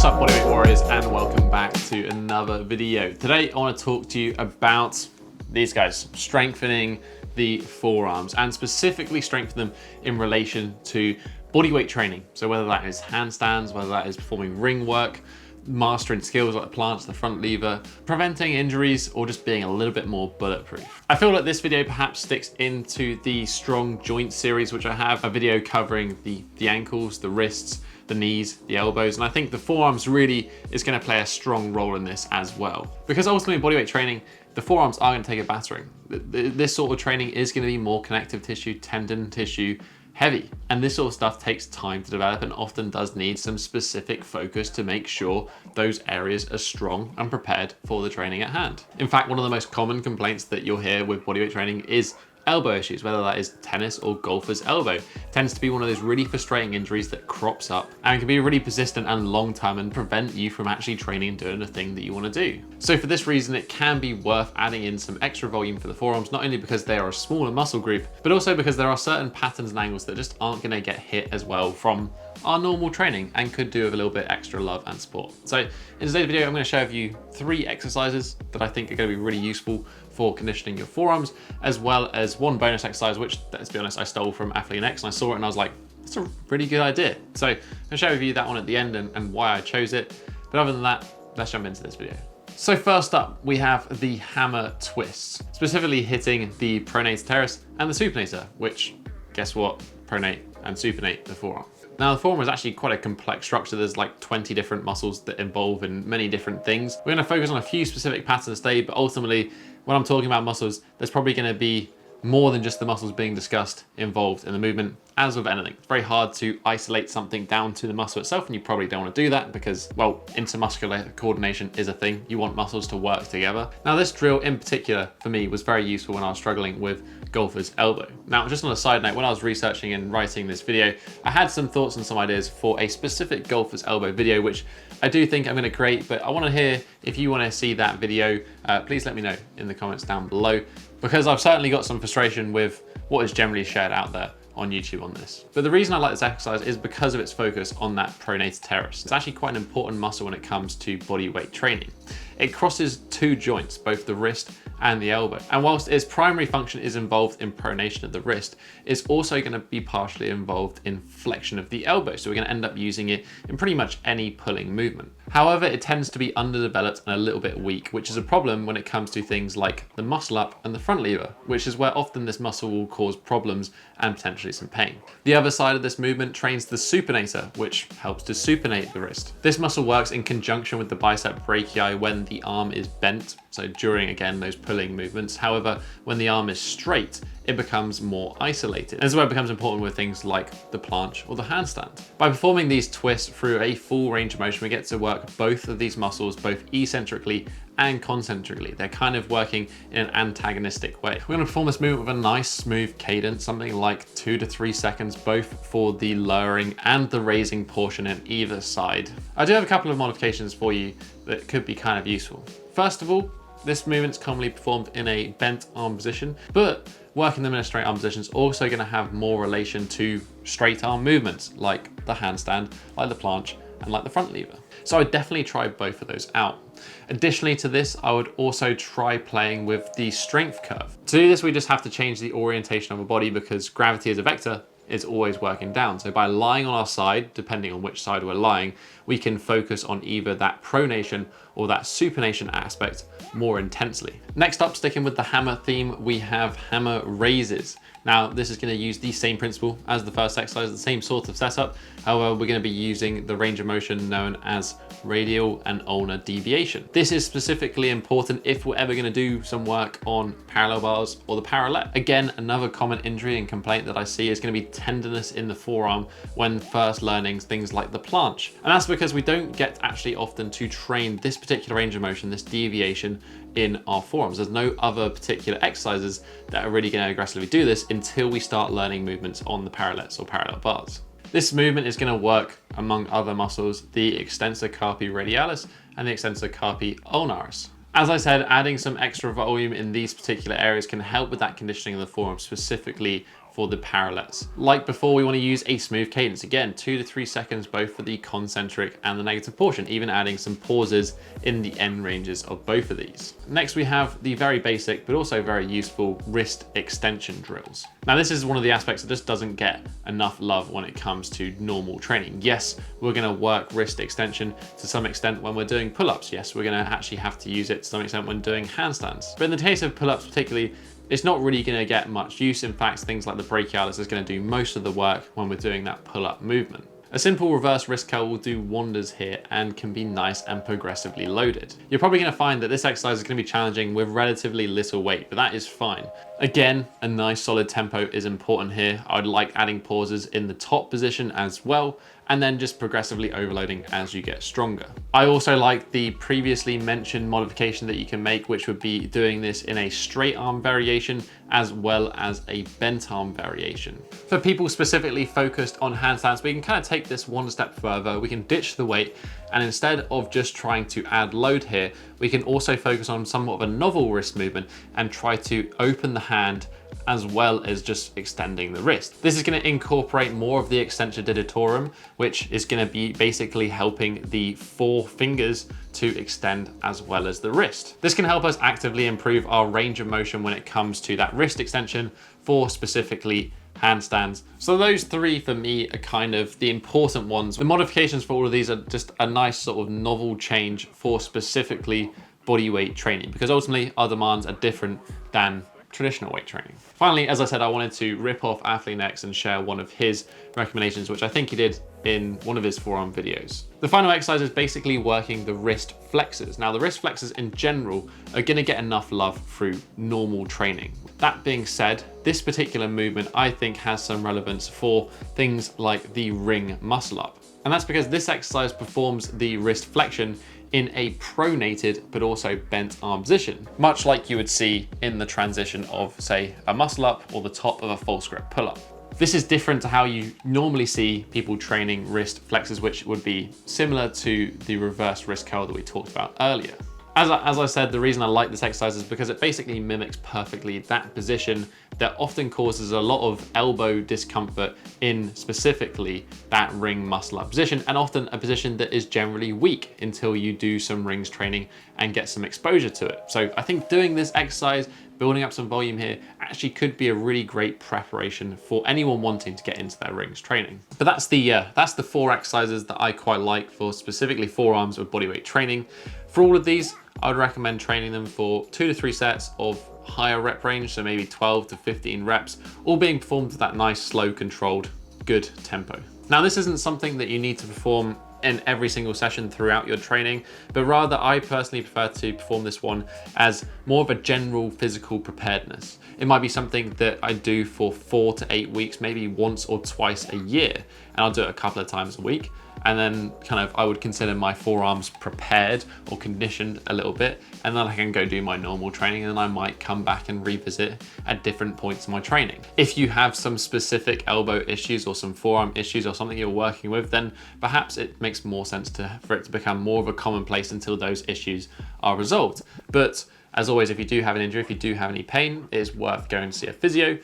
What's up, Bodyweight Warriors, and welcome back to another video. Today I want to talk to you about these guys, strengthening the forearms, and specifically strengthen them in relation to bodyweight training. So whether that is handstands, whether that is performing ring work, mastering skills like the planche, the front lever, preventing injuries, or just being a little bit more bulletproof. I feel like this video perhaps sticks into the strong joint series, which I have a video covering the ankles, the wrists, the knees, the elbows, and I think the forearms really is going to play a strong role in this as well. Because ultimately in bodyweight training, the forearms are going to take a battering. This sort of training is going to be more connective tissue, tendon tissue heavy, and this sort of stuff takes time to develop and often does need some specific focus to make sure those areas are strong and prepared for the training at hand. In fact, one of the most common complaints that you'll hear with bodyweight training is elbow issues, whether that is tennis or golfer's elbow. It tends to be one of those really frustrating injuries that crops up and can be really persistent and long term and prevent you from actually training and doing the thing that you want to do. So for this reason, it can be worth adding in some extra volume for the forearms, not only because they are a smaller muscle group, but also because there are certain patterns and angles that just aren't going to get hit as well from our normal training and could do with a little bit extra love and support. So in today's video, I'm going to share with you 3 exercises that I think are going to be really useful for conditioning your forearms, as well as one bonus exercise, which, let's be honest, I stole from Athlean X, and I saw it and I was like, that's a really good idea. So I'm gonna share with you that one at the end and why I chose it. But other than that, let's jump into this video. So first up, we have the hammer twists, specifically hitting the pronator teres and the supinator, which, guess what? Pronate and supinate the forearm. Now the forearm is actually quite a complex structure. There's like 20 different muscles that involve in many different things. We're gonna focus on a few specific patterns today, but ultimately, when I'm talking about muscles, there's probably gonna be more than just the muscles being discussed involved in the movement. As with anything, it's very hard to isolate something down to the muscle itself, and you probably don't want to do that because, well, intermuscular coordination is a thing. You want muscles to work together. Now this drill in particular for me was very useful when I was struggling with golfer's elbow. Now, just on a side note, when I was researching and writing this video, I had some thoughts and some ideas for a specific golfer's elbow video, which I do think I'm going to create, but I want to hear if you want to see that video. Please let me know in the comments down below, because I've certainly got some frustration with what is generally shared out there on YouTube on this. But the reason I like this exercise is because of its focus on that pronator teres. It's actually quite an important muscle when it comes to body weight training. It crosses 2 joints, both the wrist and the elbow. And whilst its primary function is involved in pronation of the wrist, it's also going to be partially involved in flexion of the elbow. So we're going to end up using it in pretty much any pulling movement. However, it tends to be underdeveloped and a little bit weak, which is a problem when it comes to things like the muscle up and the front lever, which is where often this muscle will cause problems and potentially some pain. The other side of this movement trains the supinator, which helps to supinate the wrist. This muscle works in conjunction with the bicep brachii when the arm is bent, so during, again, those pulling movements. However, when the arm is straight, it becomes more isolated. This is where it becomes important with things like the planche or the handstand. By performing these twists through a full range of motion, we get to work both of these muscles, both eccentrically and concentrically. They're kind of working in an antagonistic way. We're gonna perform this movement with a nice smooth cadence, something like 2 to 3 seconds, both for the lowering and the raising portion in either side. I do have a couple of modifications for you that could be kind of useful. First of all, this movement's commonly performed in a bent arm position, but working them in a straight arm position is also going to have more relation to straight arm movements like the handstand, like the planche, and like the front lever. So I would definitely try both of those out. Additionally to this, I would also try playing with the strength curve. To do this, we just have to change the orientation of our body because gravity as a vector is always working down. So by lying on our side, depending on which side we're lying, we can focus on either that pronation or that supination aspect more intensely. Next up, sticking with the hammer theme, we have hammer raises. Now, this is going to use the same principle as the first exercise, the same sort of setup. However, we're going to be using the range of motion known as radial and ulnar deviation. This is specifically important if we're ever going to do some work on parallel bars or the parallel. Again, another common injury and complaint that I see is going to be tenderness in the forearm when first learning things like the planche. And that's because we don't get actually often to train this particular range of motion, this deviation in our forearms. There's no other particular exercises that are really going to aggressively do this until we start learning movements on the parallels or parallel bars. This movement is going to work among other muscles, the extensor carpi radialis and the extensor carpi ulnaris. As I said, adding some extra volume in these particular areas can help with that conditioning of the forearm, specifically for the parallettes. Like before, we want to use a smooth cadence. Again, 2 to 3 seconds, both for the concentric and the negative portion, even adding some pauses in the end ranges of both of these. Next, we have the very basic, but also very useful wrist extension drills. Now, this is one of the aspects that just doesn't get enough love when it comes to normal training. Yes, we're going to work wrist extension to some extent when we're doing pull-ups. Yes, we're going to actually have to use it to some extent when doing handstands. But in the case of pull-ups particularly, it's not really going to get much use. In fact, things like the brachialis is going to do most of the work when we're doing that pull-up movement. A simple reverse wrist curl will do wonders here and can be nice and progressively loaded. You're probably going to find that this exercise is going to be challenging with relatively little weight, but that is fine. Again, a nice solid tempo is important here. I would like adding pauses in the top position as well, and then just progressively overloading as you get stronger. I also like the previously mentioned modification that you can make, which would be doing this in a straight arm variation as well as a bent arm variation. For people specifically focused on handstands, we can kind of take this one step further. We can ditch the weight, and instead of just trying to add load here, we can also focus on somewhat of a novel wrist movement and try to open the hand as well as just extending the wrist. This is going to incorporate more of the extensor digitorum, which is going to be basically helping the 4 fingers to extend as well as the wrist. This can help us actively improve our range of motion when it comes to that wrist extension for specifically handstands. So those 3 for me are kind of the important ones. The modifications for all of these are just a nice sort of novel change for specifically body weight training, because ultimately our demands are different than traditional weight training. Finally, as I said, I wanted to rip off Athlean X and share one of his recommendations, which I think he did in one of his forearm videos. The final exercise is basically working the wrist flexors. Now, the wrist flexors in general are going to get enough love through normal training. That being said, this particular movement I think has some relevance for things like the ring muscle up. And that's because this exercise performs the wrist flexion in a pronated but also bent arm position, much like you would see in the transition of, say, a muscle up or the top of a false grip pull-up. This is different to how you normally see people training wrist flexors, which would be similar to the reverse wrist curl that we talked about earlier. As I said, the reason I like this exercise is because it basically mimics perfectly that position that often causes a lot of elbow discomfort in specifically that ring muscle up position, and often a position that is generally weak until you do some rings training and get some exposure to it. So I think doing this exercise, building up some volume here, actually could be a really great preparation for anyone wanting to get into their rings training. But that's the 4 exercises that I quite like for specifically forearms with bodyweight training. For all of these, I would recommend training them for 2 to 3 sets of higher rep range, so maybe 12 to 15 reps, all being performed with that nice, slow, controlled, good tempo. Now, this isn't something that you need to perform in every single session throughout your training, but rather I personally prefer to perform this one as more of a general physical preparedness. It might be something that I do for 4 to 8 weeks, maybe once or twice a year, and I'll do it a couple of times a week. And then I would consider my forearms prepared or conditioned a little bit, and then I can go do my normal training, and then I might come back and revisit at different points in my training. If you have some specific elbow issues or some forearm issues or something you're working with, then perhaps it makes more sense for it to become more of a commonplace until those issues are resolved. But as always, if you do have an injury, if you do have any pain, it is worth going to see a physio,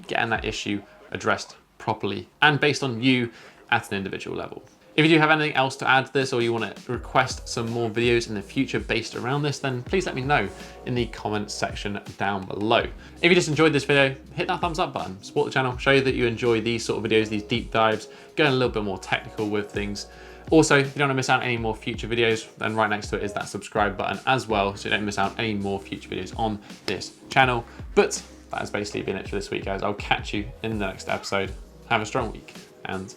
getting that issue addressed properly and based on you at an individual level. If you do have anything else to add to this, or you want to request some more videos in the future based around this, then please let me know in the comments section down below. If you just enjoyed this video, hit that thumbs up button, support the channel, show you that you enjoy these sort of videos, these deep dives, going a little bit more technical with things. Also, if you don't want to miss out on any more future videos, then right next to it is that subscribe button as well, so you don't miss out on any more future videos on this channel. But that has basically been it for this week, guys. I'll catch you in the next episode. Have a strong week, and